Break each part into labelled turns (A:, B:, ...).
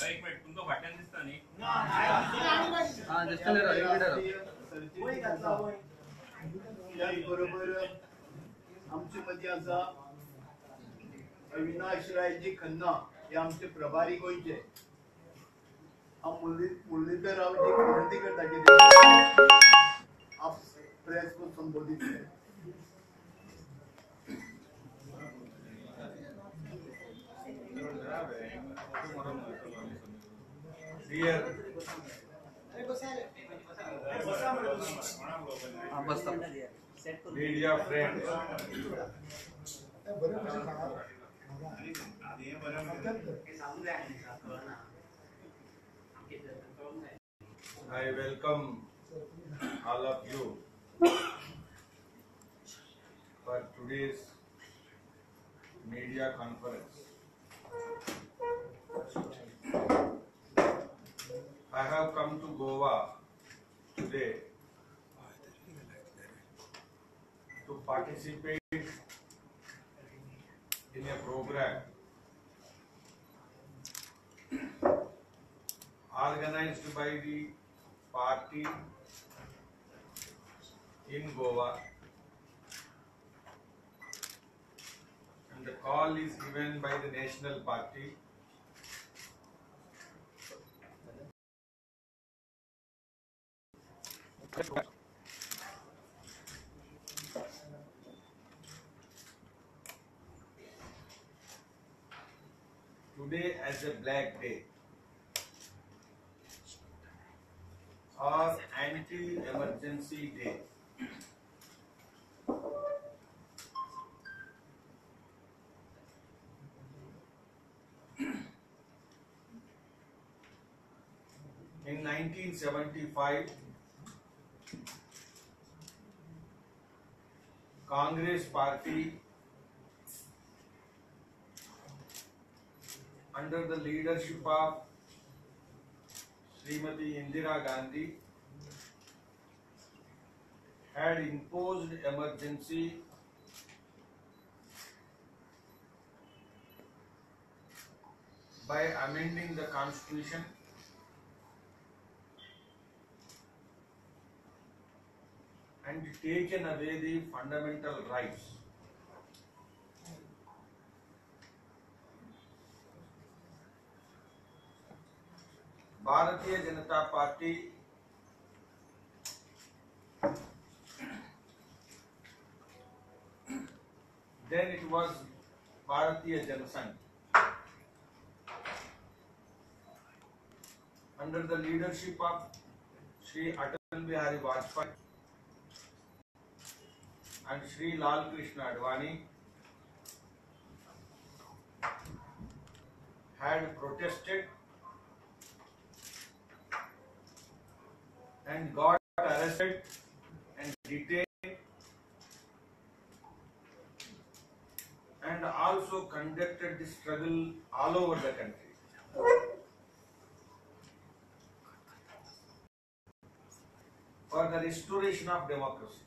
A: एक मिनिट तुमका फाटल्यान दिसता न्ही
B: हां दिसतले रे
C: त्याच बरोबर आमचे मध्ये आसा अविनाश रायजी खन्ना हे आमचे प्रभारी गोंयचे मुरलीधररावजी खंडेकर ताचे आप प्रेस को संबोधित करें.
D: Media friends, I welcome all of you for today's media conference. I have come to Goa today to participate in a program organized by the party in Goa, and the call is given by the National Party. Today as a black day or anti-emergency day. In 1975, Congress Party under the leadership of Srimati Indira Gandhi had imposed emergency by amending the constitution and taken away the fundamental rights. Bharatiya Janata Party then it was Bharatiya Janasangh under the leadership of Shri Atal Bihari Vajpayee and Shri Lal Krishna Advani had protested and got arrested and detained and also conducted the struggle all over the country. For the restoration of democracy.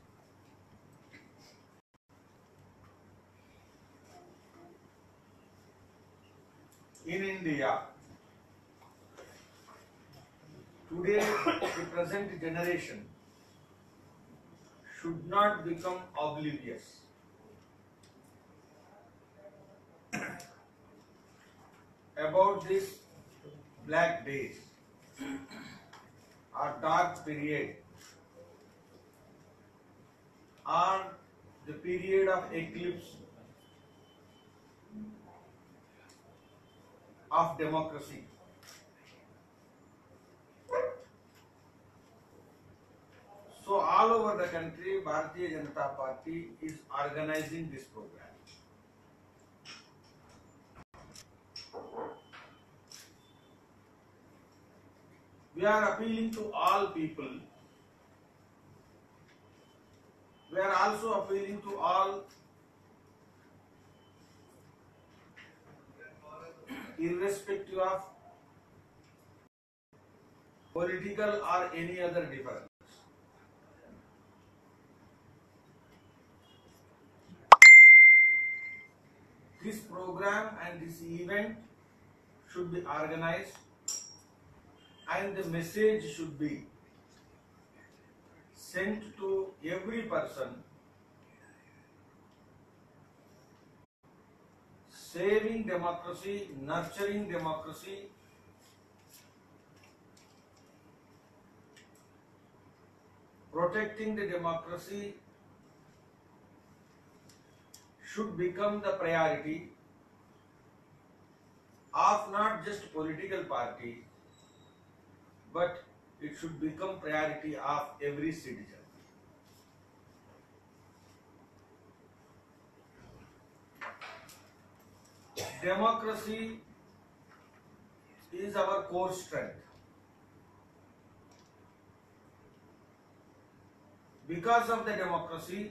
D: In India, today the present generation should not become oblivious about this black days or dark period or the period of eclipse of democracy. So all over the country, Bharatiya Janata Party is organizing this program. We are appealing to all people. We are also appealing to all irrespective of political or any other difference. This program and this event should be organized and the message should be sent to every person, saving democracy, nurturing democracy, protecting the democracy should become the priority of not just political party, but it should become priority of every citizen. Democracy is our core strength. Because of the democracy,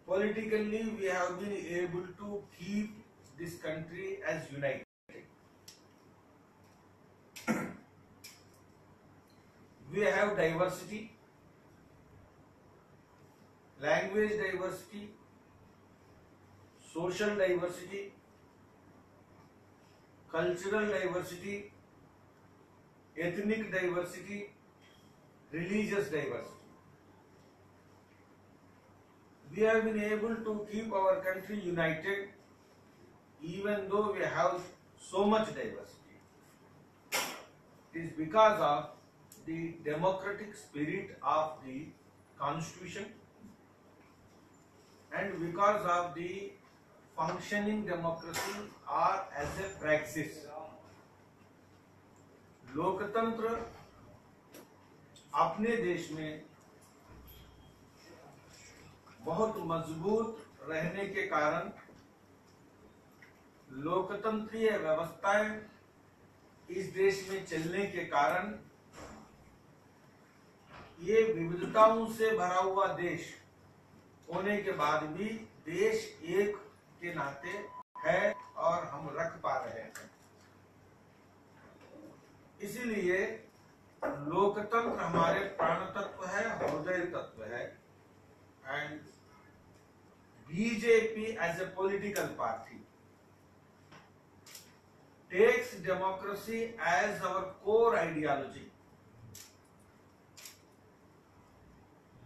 D: politically we have been able to keep this country as united. We have diversity, language diversity, social diversity, cultural diversity, ethnic diversity, religious diversity. We have been able to keep our country united even though we have so much diversity. It is because of the democratic spirit of the Constitution and because of the functioning democracy or as a praxis. लोकतंत्र अपने देश में बहुत मजबूत रहने के कारण, लोकतंत्रीय व्यवस्थाएं इस देश में चलने के कारण, ये विविधताओं से भरा हुआ देश होने के बाद भी देश एक के नाते है और हम रख पा रहे हैं। इसीलिए लोकतंत्र हमारे प्राण तत्व है, हृदय तत्व है। And BJP as a political party takes democracy as our core ideology.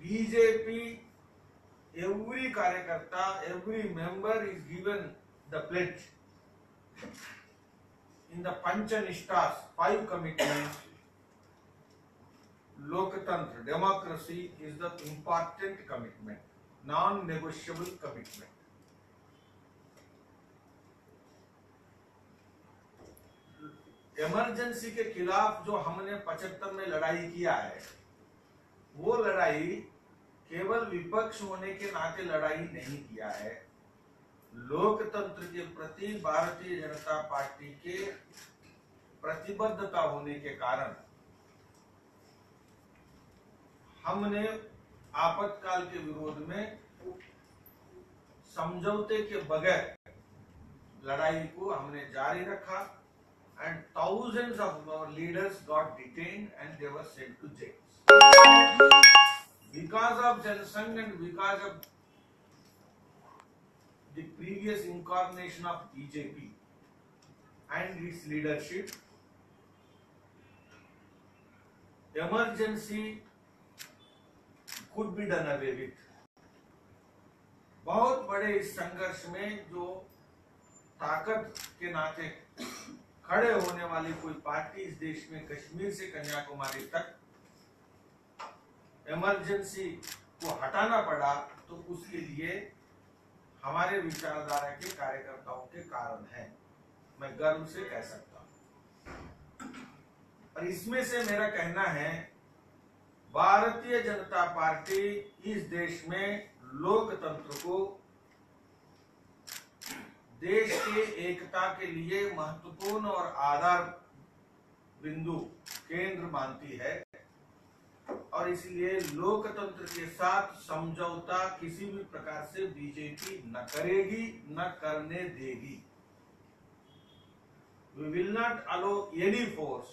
D: BJP, every कार्यकर्ता, every member is given the pledge in the Panchanishtas, 5 commitments. Lokatantra, democracy is the important commitment, non-negotiable commitment. Emergency के खिलाफ जो हमने 75 में लड़ाई किया है, वो लड़ाई केवल विपक्ष होने के नाते लड़ाई नहीं किया है। लोकतंत्र के प्रति भारतीय जनता पार्टी के प्रतिबद्धता होने के कारण हमने आपातकाल के विरोध में समझौते के बगैर लड़ाई को हमने जारी रखा and thousands of our leaders got detained and they were sent to jails. Because of Janasangh and because of the previous incarnation of BJP and its leadership, emergency could be done away with. बहुत बड़े इस संघर्ष में जो ताकत के नाते खड़े होने वाली कोई पार्टी इस देश में कश्मीर से कन्याकुमारी तक इमरजेंसी को हटाना पड़ा, तो उसके लिए हमारे विचारधारा के कार्यकर्ताओं के कारण है, मैं गर्व से कह सकता हूं। और इसमें से मेरा कहना है, भारतीय जनता पार्टी इस देश में लोकतंत्र को देश के एकता के लिए महत्वपूर्ण और आधार बिंदु केंद्र मानती है और इसलिए लोकतंत्र के साथ समझौता किसी भी प्रकार से बीजेपी न करेगी, न करने देगी। We will not allow any force,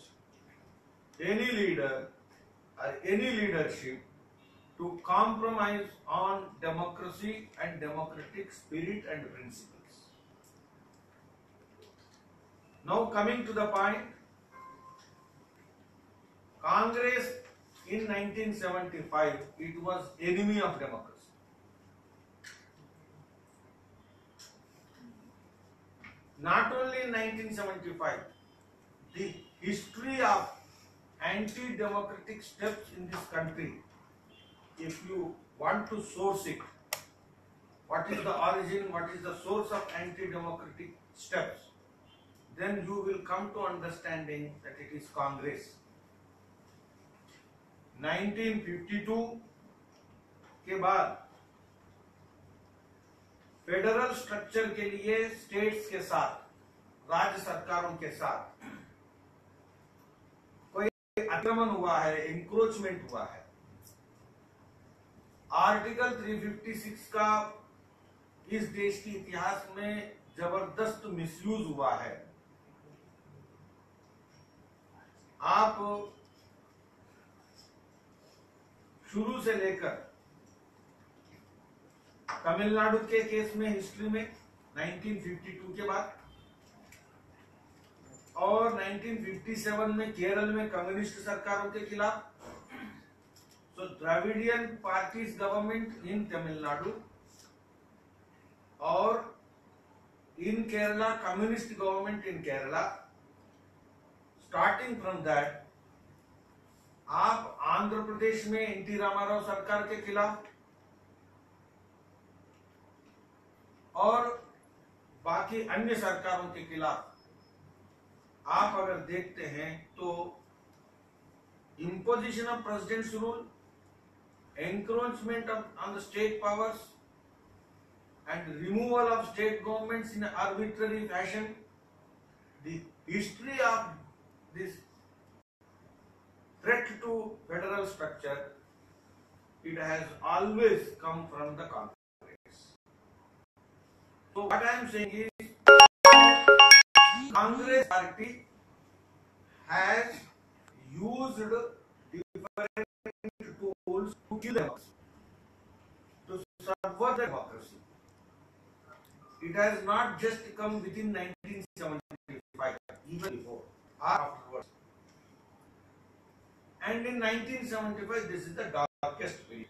D: any leader or any leadership to compromise on democracy and democratic spirit and principles. Now coming to the point, Congress in 1975, it was enemy of democracy. Not only in 1975, the history of anti-democratic steps in this country, if you want to source it, what is the origin, what is the source of anti-democratic steps, then you will come to understanding that it is Congress. 1952 के बाद federal structure के लिए states के साथ, राज्य सरकारों के साथ कोई आक्रमण हुआ है, एंक्रोचमेंट हुआ है। आर्टिकल 356 का इस देश के इतिहास में जबरदस्त मिसयूज हुआ है। आप शुरू से लेकर तमिलनाडु के केस में, हिस्ट्री में 1952 के बाद, और 1957 में केरल में कम्युनिस्ट सरकारों के खिलाफ, so Dravidian parties government in Tamil Nadu और in Kerala communist government in Kerala. Starting from that, आप आंध्र प्रदेश में एनटी रामाराव सरकार के खिलाफ और बाकी अन्य सरकारों के खिलाफ आप अगर देखते हैं तो imposition of president's rule, encroachment on the state powers and removal of state governments in an arbitrary fashion. The history of this threat to federal structure, it has always come from the Congress. So what I am saying is, Congress party has used different tools to kill democracy, to subvert democracy. It has not just come within 1975, even before or afterwards. And in 1975, this is the darkest period.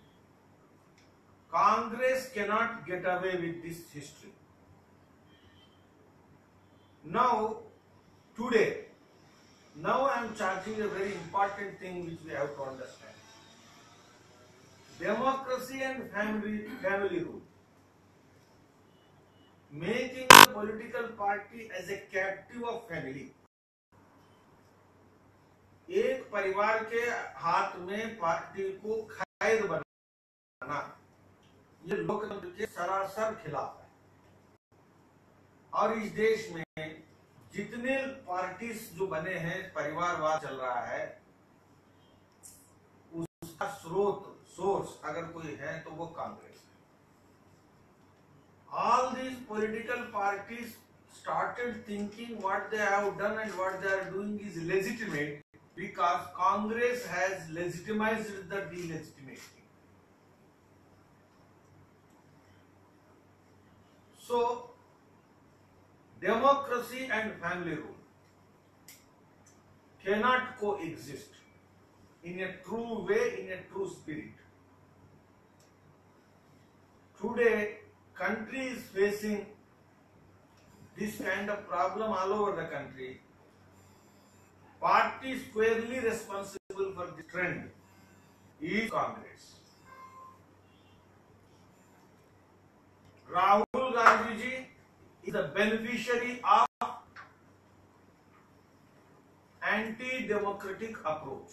D: Congress cannot get away with this history. Now, today, now I am charging a very important thing which we have to understand. Democracy and family rule. Making a political party as a captive of family. एक परिवार के हाथ में party को कैद बनाना, ये लोकतंत्र के सरासर खिलाफ है। और इस देश में जितने पार्टीज जो बने हैं, परिवारवाद चल रहा है, उसका सोर्स अगर कोई है तो वो कांग्रेस है। All these political parties started thinking what they have done and what they are doing is legitimate because Congress has legitimized the delegitimacy. So, democracy and family rule cannot coexist in a true way, in a true spirit. Today, country is facing this kind of problem all over the country. Party squarely responsible for the trend is Congress. Rahul Gandhi ji is the beneficiary of anti-democratic approach.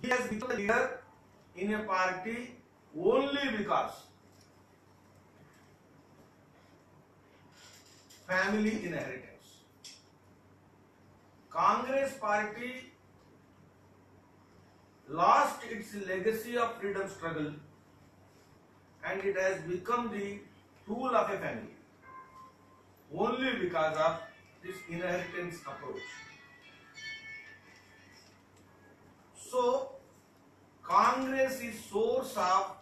D: He has become a leader in a party only because family inheritance. Congress party lost its legacy of freedom struggle and it has become the tool of a family only because of this inheritance approach. So, Congress is source of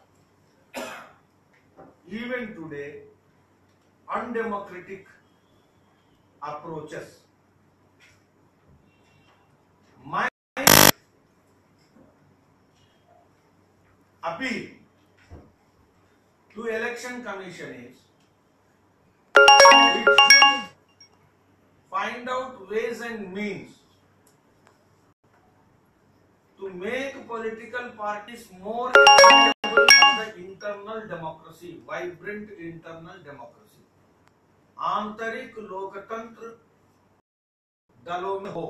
D: even today undemocratic approaches. appeal to Election Commission is it should find out ways and means to make political parties more accountable for the internal democracy, vibrant internal democracy. आंतरिक लोकतंत्र दलों में हो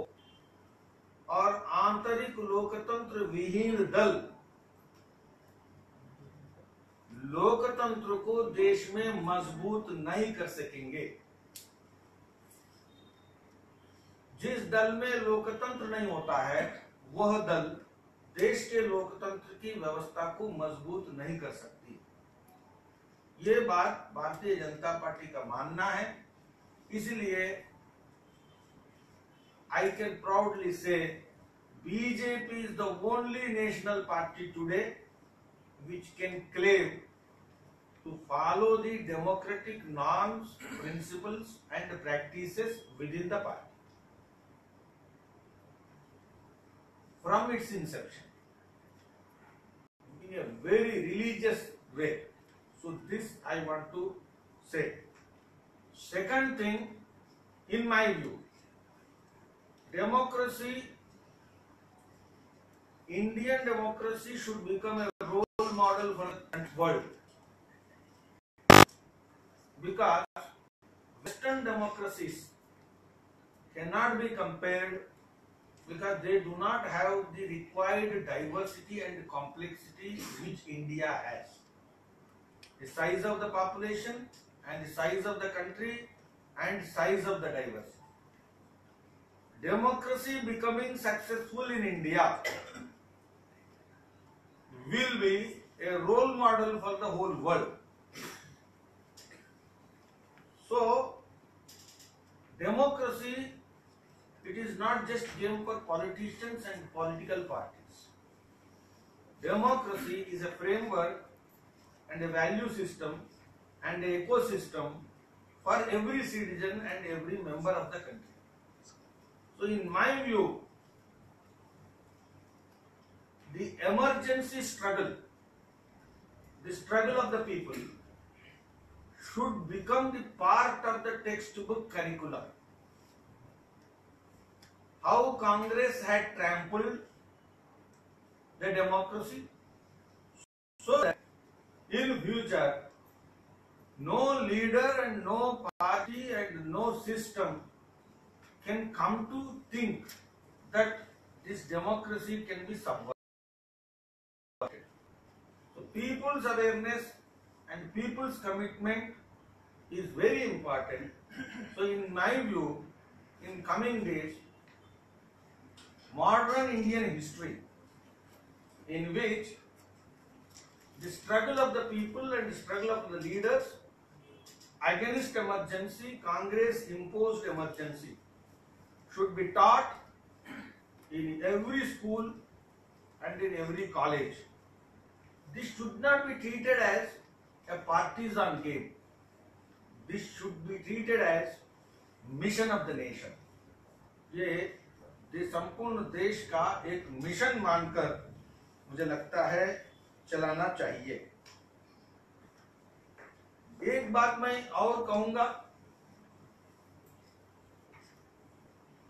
D: और आंतरिक लोकतंत्र विहीन दल लोकतंत्र को देश में मजबूत नहीं कर सकेंगे। जिस दल में लोकतंत्र नहीं होता है वह दल देश के लोकतंत्र की व्यवस्था को मजबूत नहीं कर सकती। ये बात भारतीय जनता पार्टी का मानना है। इसलिए I can proudly say BJP is the only national party today which can claim to follow the democratic norms, principles and practices within the party from its inception in a very religious way. So this I want to say. Second thing, in my view, democracy, Indian democracy should become a role model for the world, because Western democracies cannot be compared because they do not have the required diversity and complexity which India has. The size of the population and the size of the country and size of the diversity. Democracy becoming successful in India will be a role model for the whole world. So, democracy, it is not just game for politicians and political parties. Democracy is a framework and a value system and an ecosystem for every citizen and every member of the country. So in my view, the emergency struggle, the struggle of the people should become the part of the textbook curriculum. How Congress had trampled the democracy, so that in future no leader and no party and no system can come to think that this democracy can be subverted. So people's awareness and people's commitment is very important. So in my view, in coming days, modern Indian history, in which the struggle of the people and the struggle of the leaders against emergency, Congress imposed emergency, should be taught in every school and in every college. This should not be treated as a partisan game. This should be treated as mission of the nation. ये संपूर्ण देश का एक mission मानकर मुझे लगता है चलाना चाहिए। एक बात मैं और कहूंगा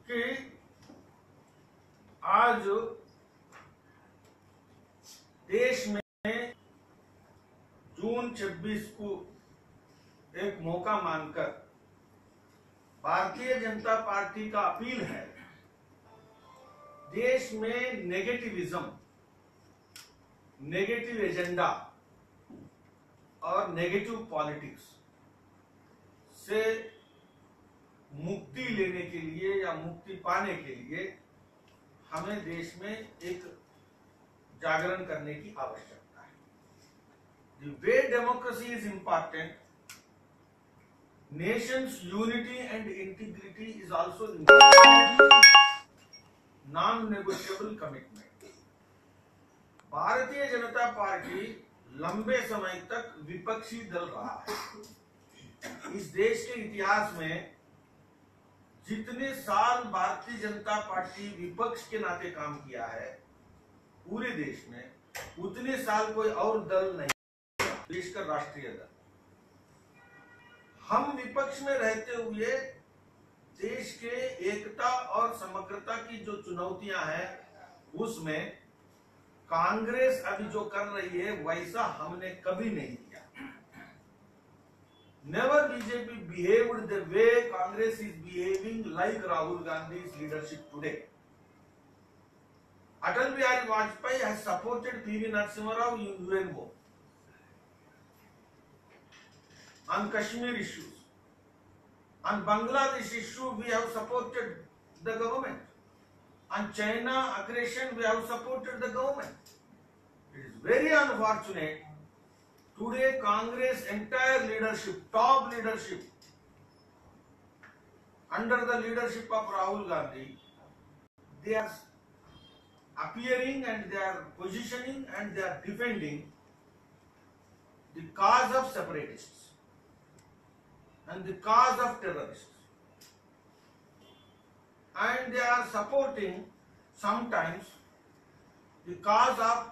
D: कि आज देश में जून 26 को एक मौका मानकर भारतीय जनता पार्टी का अपील है, देश में नेगेटिविज्म, नेगेटिव एजेंडा और नेगेटिव पॉलिटिक्स से मुक्ति लेने के लिए या मुक्ति पाने के लिए हमें देश में एक जागरण करने की आवश्यकता है। The way democracy is important, nation's unity and integrity is also important, non-negotiable commitment. Bharatiya Janata party लंबे समय तक विपक्षी दल रहा है। इस देश के इतिहास में जितने साल भारतीय जनता पार्टी विपक्ष के नाते काम किया है, पूरे देश में उतने साल कोई और दल नहीं, विशेषकर राष्ट्रीय दल। हम विपक्ष में रहते हुए देश के एकता और समग्रता की जो चुनौतियां हैं, उसमें कांग्रेस अभी जो कर रही है वैसा हमने कभी नहीं किया। Never BJP behaved the way Congress is behaving like Rahul Gandhi's leadership today. Atal Bihari Vajpayee has supported PV Narasimha Rao in UNO on Kashmir issues. On Bangladesh issue, we have supported the government. On China aggression, we have supported the government. It is very unfortunate. Today, Congress entire leadership, top leadership, under the leadership of Rahul Gandhi, they are appearing and they are positioning and they are defending the cause of separatists and the cause of terrorists. And they are supporting sometimes the cause of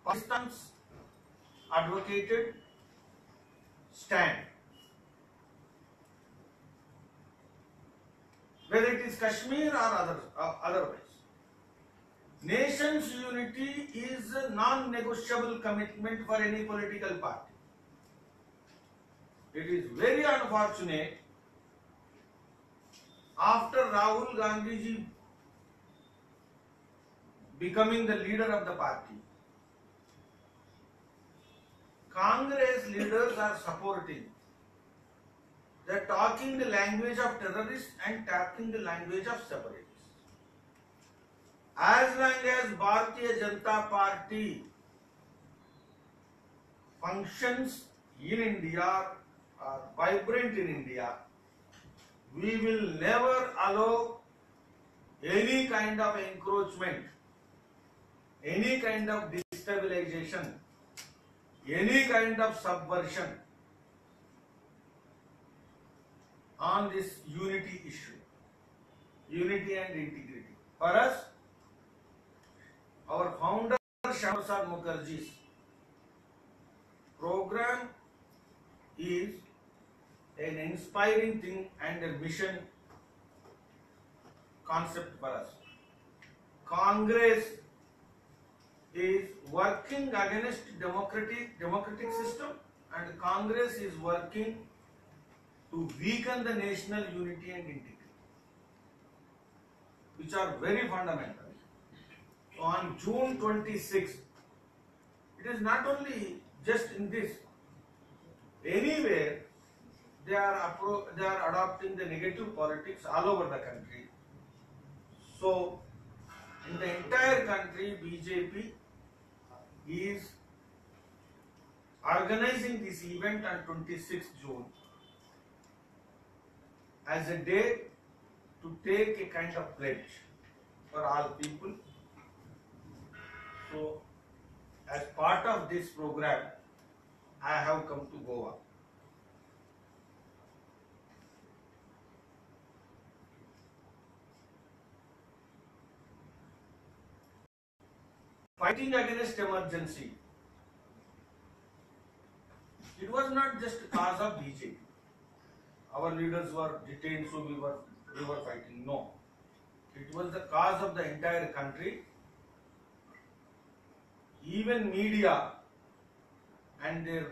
D: Pakistan's advocated stand. Whether it is Kashmir or otherwise. Nation's unity is a non-negotiable commitment for any political party. It is very unfortunate after Rahul Gandhi ji becoming the leader of the party, Congress leaders are supporting. They are talking the language of terrorists and talking the language of separatists. As long as Bharatiya Janata Party functions in India, are vibrant in India, we will never allow any kind of encroachment, any kind of destabilization, any kind of subversion on this unity issue, unity and integrity. For us, our founder Shyama Prasad Mukherjee's program is an inspiring thing and a mission concept for us. Congress is working against democratic system, and Congress is working to weaken the national unity and integrity, which are very fundamental. So on June 26th, it is not only just in this, anywhere they are adopting the negative politics all over the country. So in the entire country, BJP is organizing this event on 26th June as a day to take a kind of pledge for all people. So as part of this program, I have come to Goa. Fighting against emergency. It was not just cause of BJP. Our leaders were detained, so we were fighting. No. It was the cause of the entire country. Even media and their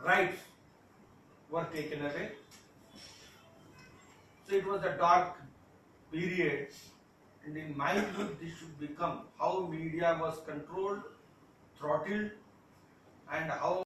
D: rights were taken away. So it was a dark period. And in my view, this should become how media was controlled, throttled, and how